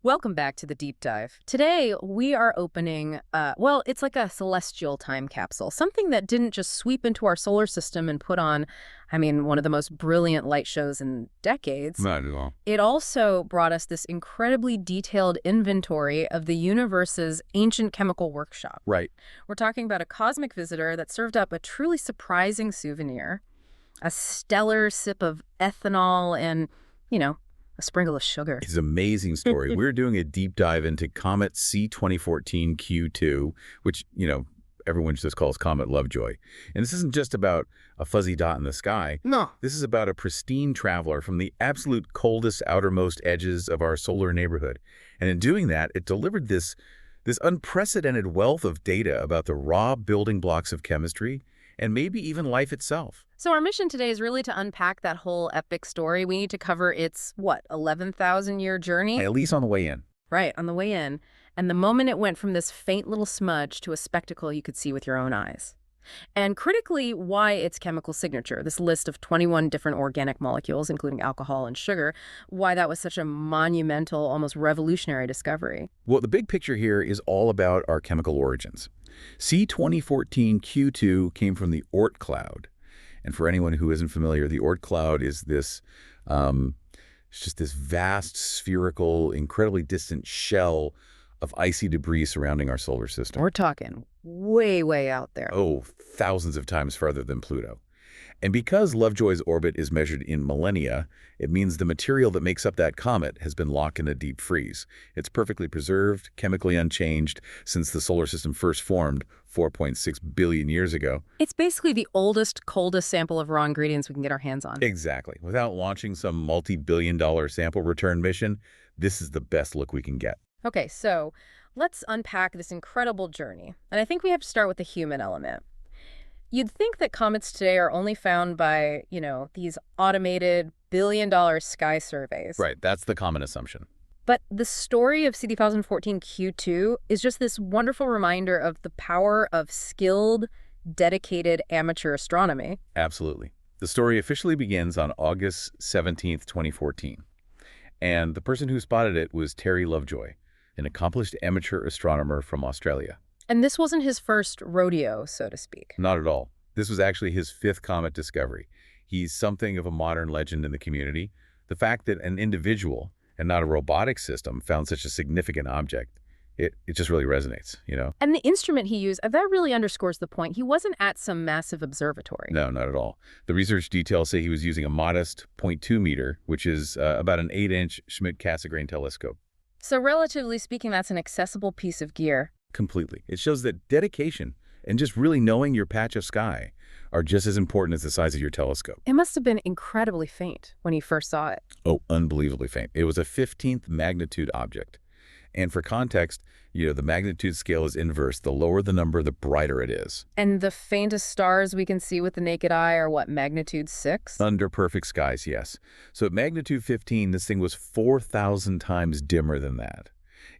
Welcome back to the deep dive. Today, we are opening, it's like a celestial time capsule, something that didn't just sweep into our solar system and put on, one of the most brilliant light shows in decades. Not at all. It also brought us this incredibly detailed inventory of the universe's ancient chemical workshop. Right. We're talking about a cosmic visitor that served up a truly surprising souvenir, a stellar sip of ethanol and, a sprinkle of sugar. It's an amazing story. We're doing a deep dive into Comet C2014 Q2, which, everyone just calls Comet Lovejoy. And this isn't just about a fuzzy dot in the sky. No. This is about a pristine traveler from the absolute coldest outermost edges of our solar neighborhood. And in doing that, it delivered this unprecedented wealth of data about the raw building blocks of chemistry and maybe even life itself. So our mission today is really to unpack that whole epic story. We need to cover its, 11,000-year journey? At least on the way in. Right, on the way in. And the moment it went from this faint little smudge to a spectacle you could see with your own eyes. And critically, why its chemical signature, this list of 21 different organic molecules, including alcohol and sugar, why that was such a monumental, almost revolutionary discovery. Well, the big picture here is all about our chemical origins. C2014 Q2 came from the Oort cloud. And for anyone who isn't familiar, the Oort cloud is this, it's just this vast, spherical, incredibly distant shell of icy debris surrounding our solar system. We're talking way, way out there. Oh, thousands of times farther than Pluto. And because Lovejoy's orbit is measured in millennia, it means the material that makes up that comet has been locked in a deep freeze. It's perfectly preserved, chemically unchanged, since the solar system first formed 4.6 billion years ago. It's basically the oldest, coldest sample of raw ingredients we can get our hands on. Exactly. Without launching some multi-billion-dollar sample return mission, this is the best look we can get. Okay, so let's unpack this incredible journey. And I think we have to start with the human element. You'd think that comets today are only found by, these automated billion-dollar sky surveys. Right, that's the common assumption. But the story of C2014 Q2 is just this wonderful reminder of the power of skilled, dedicated amateur astronomy. Absolutely. The story officially begins on August 17th, 2014. And the person who spotted it was Terry Lovejoy, an accomplished amateur astronomer from Australia. And this wasn't his first rodeo, so to speak. Not at all. This was actually his fifth comet discovery. He's something of a modern legend in the community. The fact that an individual, and not a robotic system, found such a significant object, it just really resonates, And the instrument he used, that really underscores the point. He wasn't at some massive observatory. No, not at all. The research details say he was using a modest 0.2 meter, which is about an 8-inch Schmidt-Cassegrain telescope. So relatively speaking, that's an accessible piece of gear. Completely. It shows that dedication and just really knowing your patch of sky are just as important as the size of your telescope. It must have been incredibly faint when he first saw it. Oh, unbelievably faint. It was a 15th magnitude object. And for context, the magnitude scale is inverse. The lower the number, the brighter it is. And the faintest stars we can see with the naked eye are what, magnitude 6? Under perfect skies, yes. So at magnitude 15, this thing was 4,000 times dimmer than that.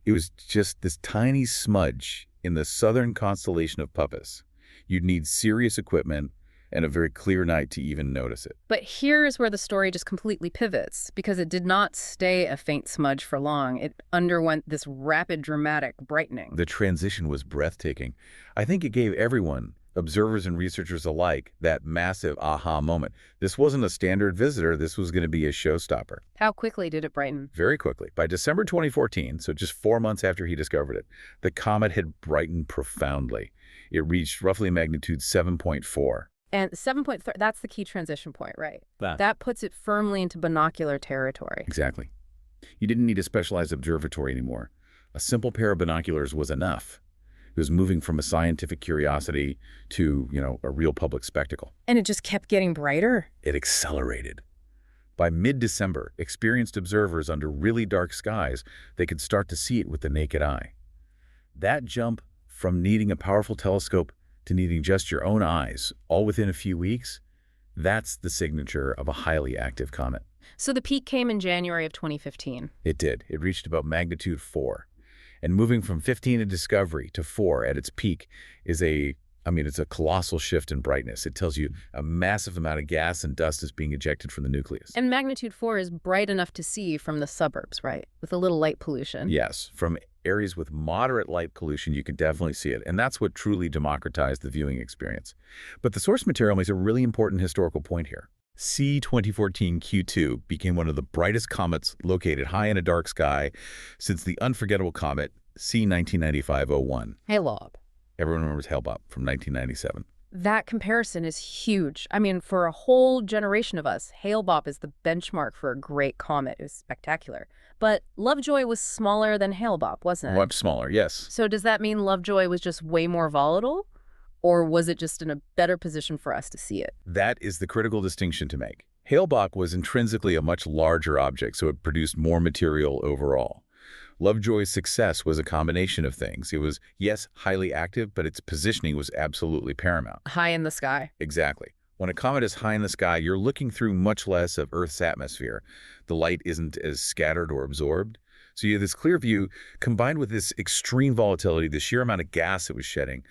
It was just this tiny smudge in the southern constellation of Puppis. You'd need serious equipment and a very clear night to even notice it. But here's where the story just completely pivots, because it did not stay a faint smudge for long. It underwent this rapid, dramatic brightening. The transition was breathtaking. I think it gave everyone, observers and researchers alike, that massive aha moment. This wasn't a standard visitor. This was going to be a showstopper. How quickly did it brighten? Very quickly. By December 2014, so just 4 months after he discovered it, the comet had brightened profoundly. It reached roughly magnitude 7.4. And 7.3, that's the key transition point, right? That. That puts it firmly into binocular territory. Exactly. You didn't need a specialized observatory anymore. A simple pair of binoculars was enough. It was moving from a scientific curiosity to, a real public spectacle. And it just kept getting brighter? It accelerated. By mid-December, experienced observers under really dark skies, they could start to see it with the naked eye. That jump from needing a powerful telescope to needing just your own eyes, all within a few weeks, that's the signature of a highly active comet. So the peak came in January of 2015. It did. It reached about magnitude 4. And moving from 15 at discovery to 4 at its peak is a I mean, it's a colossal shift in brightness. It tells you a massive amount of gas and dust is being ejected from the nucleus. And magnitude 4 is bright enough to see from the suburbs, right? With a little light pollution. Yes, from areas with moderate light pollution, you can definitely see it. And that's what truly democratized the viewing experience. But the source material makes a really important historical point here. C-2014-Q2 became one of the brightest comets located high in a dark sky since the unforgettable comet C-1995-01. Hale-Bopp. Everyone remembers Hale-Bopp from 1997. That comparison is huge. I mean, for a whole generation of us, Hale-Bopp is the benchmark for a great comet. It was spectacular. But Lovejoy was smaller than Hale-Bopp, wasn't it? Much smaller, yes. So does that mean Lovejoy was just way more volatile? Or was it just in a better position for us to see it? That is the critical distinction to make. Hale-Bopp was intrinsically a much larger object, so it produced more material overall. Lovejoy's success was a combination of things. It was, yes, highly active, but its positioning was absolutely paramount. High in the sky. Exactly. When a comet is high in the sky, you're looking through much less of Earth's atmosphere. The light isn't as scattered or absorbed. So you have this clear view combined with this extreme volatility, the sheer amount of gas it was shedding,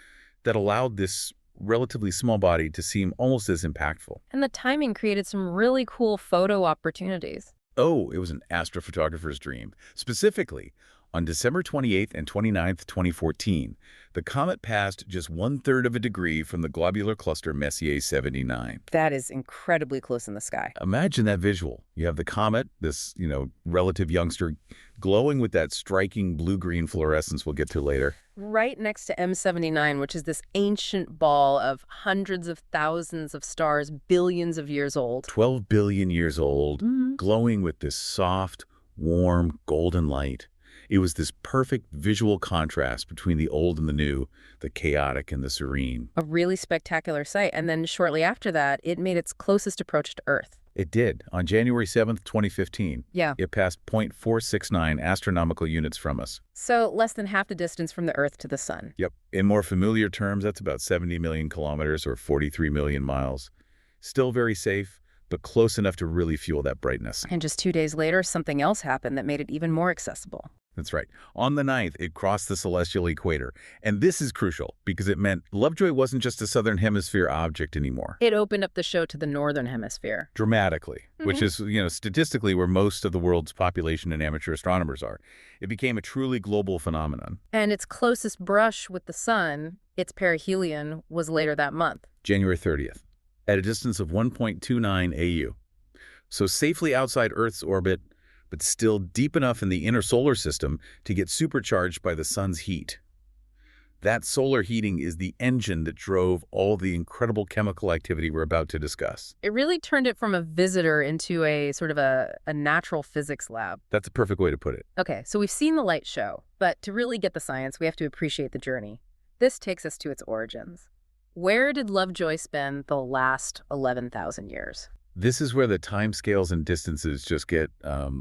that allowed this relatively small body to seem almost as impactful. And the timing created some really cool photo opportunities. Oh, it was an astrophotographer's dream. Specifically, on December 28th and 29th, 2014, the comet passed just 1/3 of a degree from the globular cluster Messier 79. That is incredibly close in the sky. Imagine that visual. You have the comet, this, relative youngster, glowing with that striking blue-green fluorescence we'll get to later. Right next to M79, which is this ancient ball of hundreds of thousands of stars, billions of years old. 12 billion years old, glowing with this soft, warm, golden light. It was this perfect visual contrast between the old and the new, the chaotic and the serene. A really spectacular sight. And then shortly after that, it made its closest approach to Earth. It did. On January 7th, 2015, it passed 0.469 astronomical units from us. So less than half the distance from the Earth to the sun. Yep. In more familiar terms, that's about 70 million kilometers or 43 million miles. Still very safe, but close enough to really fuel that brightness. And just 2 days later, something else happened that made it even more accessible. That's right. On the 9th, it crossed the celestial equator. And this is crucial because it meant Lovejoy wasn't just a southern hemisphere object anymore. It opened up the show to the northern hemisphere. Dramatically, which is, statistically where most of the world's population and amateur astronomers are. It became a truly global phenomenon. And its closest brush with the sun, its perihelion, was later that month. January 30th, at a distance of 1.29 AU. So safely outside Earth's orbit, but still deep enough in the inner solar system to get supercharged by the sun's heat. That solar heating is the engine that drove all the incredible chemical activity we're about to discuss. It really turned it from a visitor into a sort of a natural physics lab. That's a perfect way to put it. Okay, so we've seen the light show, but to really get the science, we have to appreciate the journey. This takes us to its origins. Where did Lovejoy spend the last 11,000 years? This is where the timescales and distances just get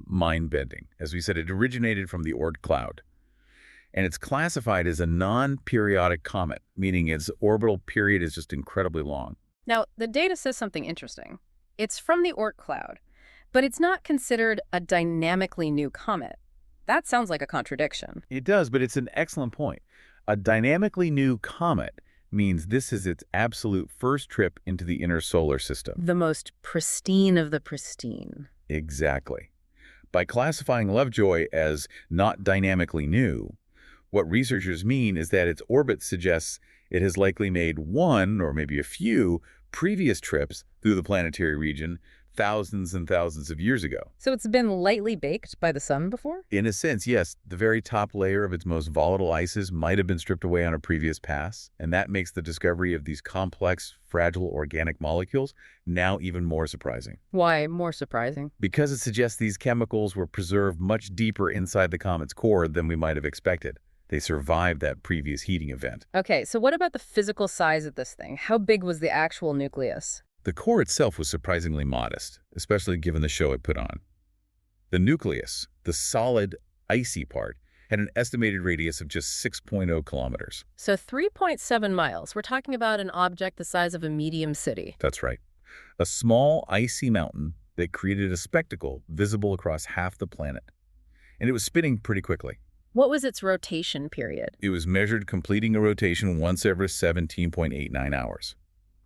mind-bending. As we said, it originated from the Oort cloud. And it's classified as a non-periodic comet, meaning its orbital period is just incredibly long. Now, the data says something interesting. It's from the Oort cloud, but it's not considered a dynamically new comet. That sounds like a contradiction. It does, but it's an excellent point. A dynamically new comet means this is its absolute first trip into the inner solar system. The most pristine of the pristine. Exactly. By classifying Lovejoy as not dynamically new, what researchers mean is that its orbit suggests it has likely made one, or maybe a few, previous trips through the planetary region thousands and thousands of years ago. So it's been lightly baked by the sun before? In a sense, yes. The very top layer of its most volatile ices might have been stripped away on a previous pass, and that makes the discovery of these complex, fragile organic molecules now even more surprising. Why more surprising? Because it suggests these chemicals were preserved much deeper inside the comet's core than we might have expected. They survived that previous heating event. Okay, so what about the physical size of this thing? How big was the actual nucleus? The core itself was surprisingly modest, especially given the show it put on. The nucleus, the solid, icy part, had an estimated radius of just 6.0 kilometers. So 3.7 miles. We're talking about an object the size of a medium city. That's right. A small, icy mountain that created a spectacle visible across half the planet. And it was spinning pretty quickly. What was its rotation period? It was measured completing a rotation once every 17.89 hours.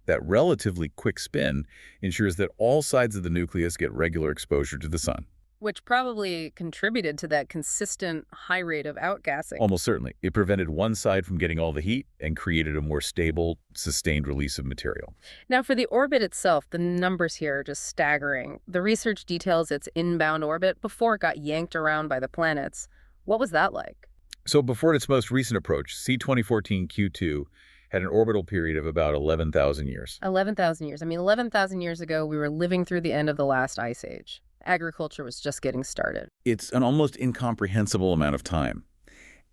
That relatively quick spin ensures that all sides of the nucleus get regular exposure to the sun. Which probably contributed to that consistent high rate of outgassing. Almost certainly. It prevented one side from getting all the heat and created a more stable, sustained release of material. Now, for the orbit itself, the numbers here are just staggering. The research details its inbound orbit before it got yanked around by the planets. What was that like? So before its most recent approach, C-2014 Q2 had an orbital period of about 11,000 years. 11,000 years. I mean, 11,000 years ago, we were living through the end of the last ice age. Agriculture was just getting started. It's an almost incomprehensible amount of time.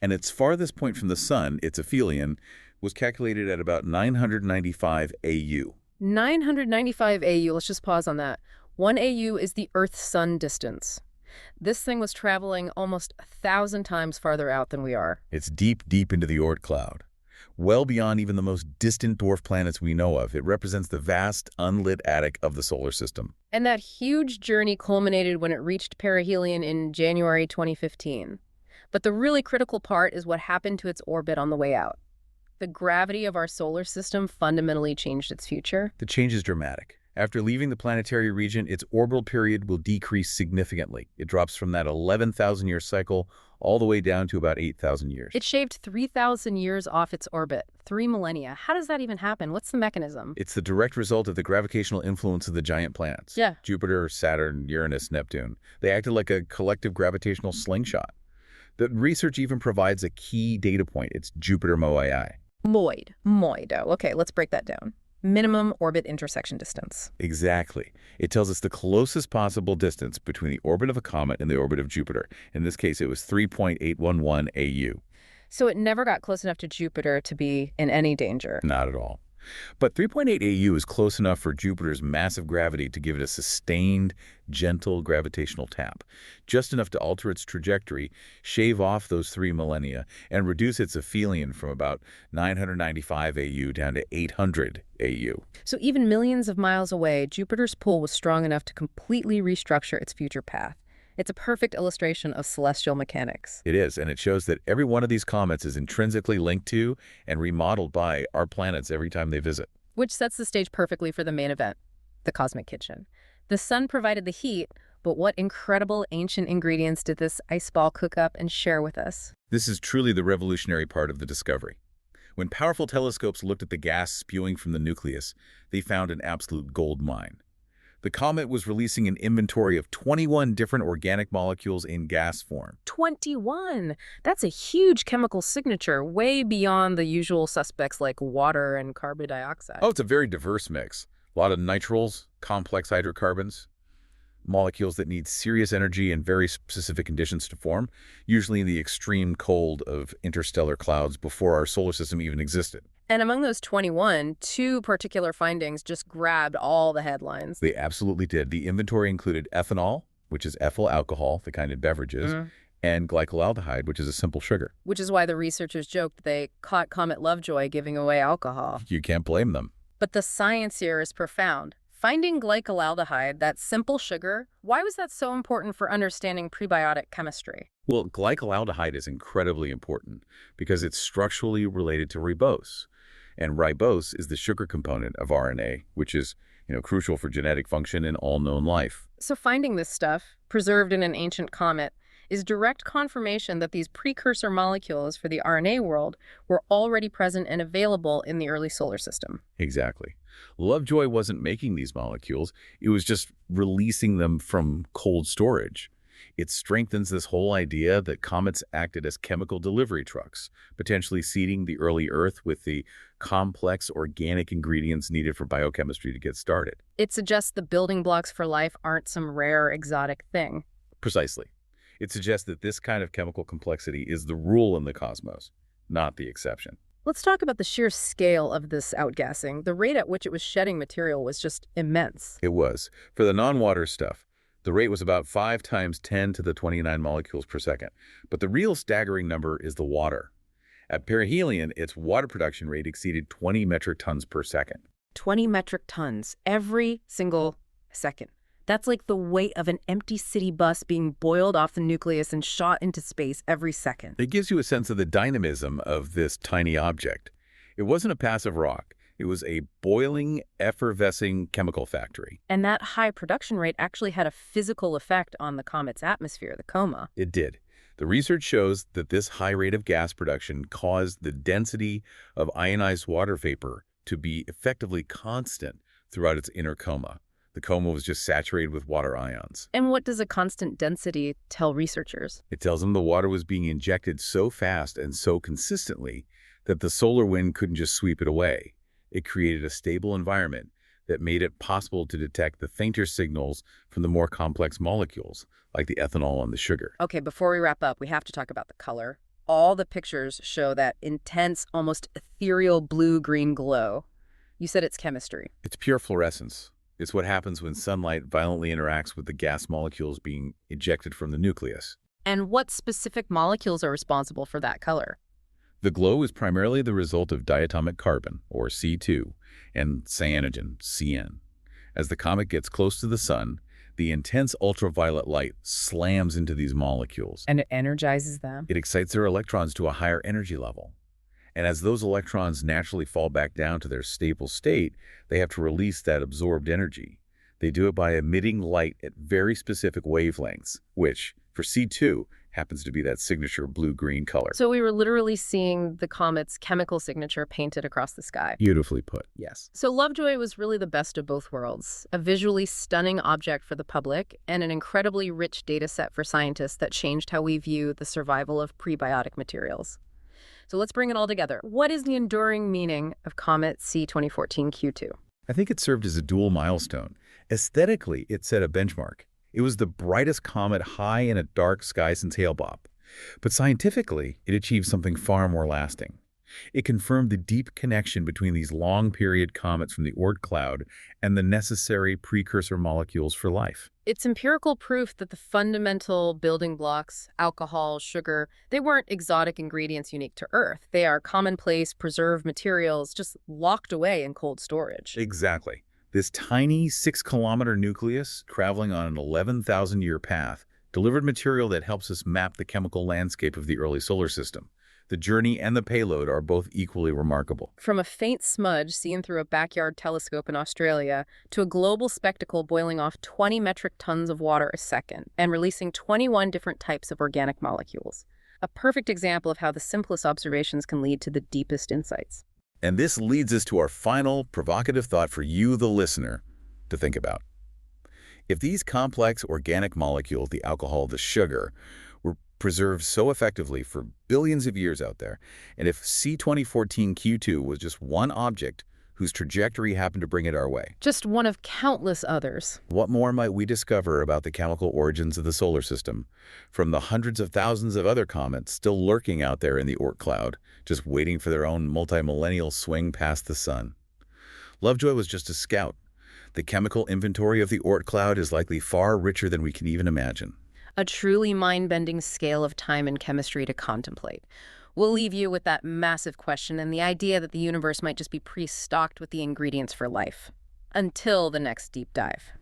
And its farthest point from the sun, its aphelion, was calculated at about 995 AU. 995 AU, let's just pause on that. 1 AU is the Earth-Sun distance. This thing was traveling almost 1,000 times farther out than we are. It's deep, deep into the Oort cloud. Well beyond even the most distant dwarf planets we know of. It represents the vast, unlit attic of the solar system. And that huge journey culminated when it reached perihelion in January 2015. But the really critical part is what happened to its orbit on the way out. The gravity of our solar system fundamentally changed its future. The change is dramatic. After leaving the planetary region, its orbital period will decrease significantly. It drops from that 11,000-year cycle all the way down to about 8,000 years. It shaved 3,000 years off its orbit, 3 millennia. How does that even happen? What's the mechanism? It's the direct result of the gravitational influence of the giant planets. Yeah. Jupiter, Saturn, Uranus, Neptune. They acted like a collective gravitational slingshot. The research even provides a key data point. It's Jupiter MOII. MOID. Okay, let's break that down. Minimum orbit intersection distance. Exactly. It tells us the closest possible distance between the orbit of a comet and the orbit of Jupiter. In this case, it was 3.811 AU. So it never got close enough to Jupiter to be in any danger. Not at all. But 3.8 AU is close enough for Jupiter's massive gravity to give it a sustained, gentle gravitational tap, just enough to alter its trajectory, shave off those 3 millennia, and reduce its aphelion from about 995 AU down to 800 AU. So even millions of miles away, Jupiter's pull was strong enough to completely restructure its future path. It's a perfect illustration of celestial mechanics. It is, and it shows that every one of these comets is intrinsically linked to and remodeled by our planets every time they visit. Which sets the stage perfectly for the main event, the cosmic kitchen. The sun provided the heat, but what incredible ancient ingredients did this ice ball cook up and share with us? This is truly the revolutionary part of the discovery. When powerful telescopes looked at the gas spewing from the nucleus, they found an absolute gold mine. The comet was releasing an inventory of 21 different organic molecules in gas form. 21! That's a huge chemical signature, way beyond the usual suspects like water and carbon dioxide. Oh, it's a very diverse mix. A lot of nitriles, complex hydrocarbons, molecules that need serious energy and very specific conditions to form, usually in the extreme cold of interstellar clouds before our solar system even existed. And among those 21, 2 particular findings just grabbed all the headlines. They absolutely did. The inventory included ethanol, which is ethyl alcohol, the kind in beverages, and glycolaldehyde, which is a simple sugar. Which is why the researchers joked they caught Comet Lovejoy giving away alcohol. You can't blame them. But the science here is profound. Finding glycolaldehyde, that simple sugar, why was that so important for understanding prebiotic chemistry? Well, glycolaldehyde is incredibly important because it's structurally related to ribose. And ribose is the sugar component of RNA, which is, crucial for genetic function in all known life. So finding this stuff, preserved in an ancient comet, is direct confirmation that these precursor molecules for the RNA world were already present and available in the early solar system. Exactly. Lovejoy wasn't making these molecules. It was just releasing them from cold storage. It strengthens this whole idea that comets acted as chemical delivery trucks, potentially seeding the early Earth with the complex organic ingredients needed for biochemistry to get started. It suggests the building blocks for life aren't some rare exotic thing. Precisely. It suggests that this kind of chemical complexity is the rule in the cosmos, not the exception. Let's talk about the sheer scale of this outgassing. The rate at which it was shedding material was just immense. It was. For the non-water stuff, the rate was about 5 times 10 to the 29 molecules per second. But the real staggering number is the water. At perihelion, its water production rate exceeded 20 metric tons per second. 20 metric tons every single second. That's like the weight of an empty city bus being boiled off the nucleus and shot into space every second. It gives you a sense of the dynamism of this tiny object. It wasn't a passive rock. It was a boiling, effervescing chemical factory. And that high production rate actually had a physical effect on the comet's atmosphere, the coma. It did. The research shows that this high rate of gas production caused the density of ionized water vapor to be effectively constant throughout its inner coma. The coma was just saturated with water ions. And what does a constant density tell researchers? It tells them the water was being injected so fast and so consistently that the solar wind couldn't just sweep it away. It created a stable environment that made it possible to detect the fainter signals from the more complex molecules, like the ethanol and the sugar. Okay, before we wrap up, we have to talk about the color. All the pictures show that intense, almost ethereal blue-green glow. You said it's chemistry. It's pure fluorescence. It's what happens when sunlight violently interacts with the gas molecules being ejected from the nucleus. And what specific molecules are responsible for that color? The glow is primarily the result of diatomic carbon, or C2, and cyanogen, CN. As the comet gets close to the sun, the intense ultraviolet light slams into these molecules. And it energizes them? It excites their electrons to a higher energy level. And as those electrons naturally fall back down to their stable state, they have to release that absorbed energy. They do it by emitting light at very specific wavelengths, which, for C2, happens to be that signature blue-green color. So we were literally seeing the comet's chemical signature painted across the sky. Beautifully put, yes. So Lovejoy was really the best of both worlds, a visually stunning object for the public and an incredibly rich data set for scientists that changed how we view the survival of prebiotic materials. So let's bring it all together. What is the enduring meaning of Comet C2014 Q2? I think it served as a dual milestone. Aesthetically, it set a benchmark. It was the brightest comet high in a dark sky since Hale-Bopp. But scientifically, it achieved something far more lasting. It confirmed the deep connection between these long-period comets from the Oort cloud and the necessary precursor molecules for life. It's empirical proof that the fundamental building blocks, alcohol, sugar, they weren't exotic ingredients unique to Earth. They are commonplace, preserved materials just locked away in cold storage. Exactly. This tiny 6-kilometer nucleus, traveling on an 11,000-year path, delivered material that helps us map the chemical landscape of the early solar system. The journey and the payload are both equally remarkable. From a faint smudge seen through a backyard telescope in Australia to a global spectacle boiling off 20 metric tons of water a second and releasing 21 different types of organic molecules. A perfect example of how the simplest observations can lead to the deepest insights. And this leads us to our final provocative thought for you, the listener, to think about. If these complex organic molecules, the alcohol, the sugar, were preserved so effectively for billions of years out there, and if C2014 Q2 was just one object whose trajectory happened to bring it our way, Just one of countless others. what more might we discover about the chemical origins of the solar system from the hundreds of thousands of other comets still lurking out there in the Oort cloud, just waiting for their own multi-millennial swing past the sun? Lovejoy was just a scout. The chemical inventory of the Oort cloud is likely far richer than we can even imagine. A truly mind-bending scale of time and chemistry to contemplate. We'll leave you with that massive question and the idea that the universe might just be pre-stocked with the ingredients for life. Until the next deep dive.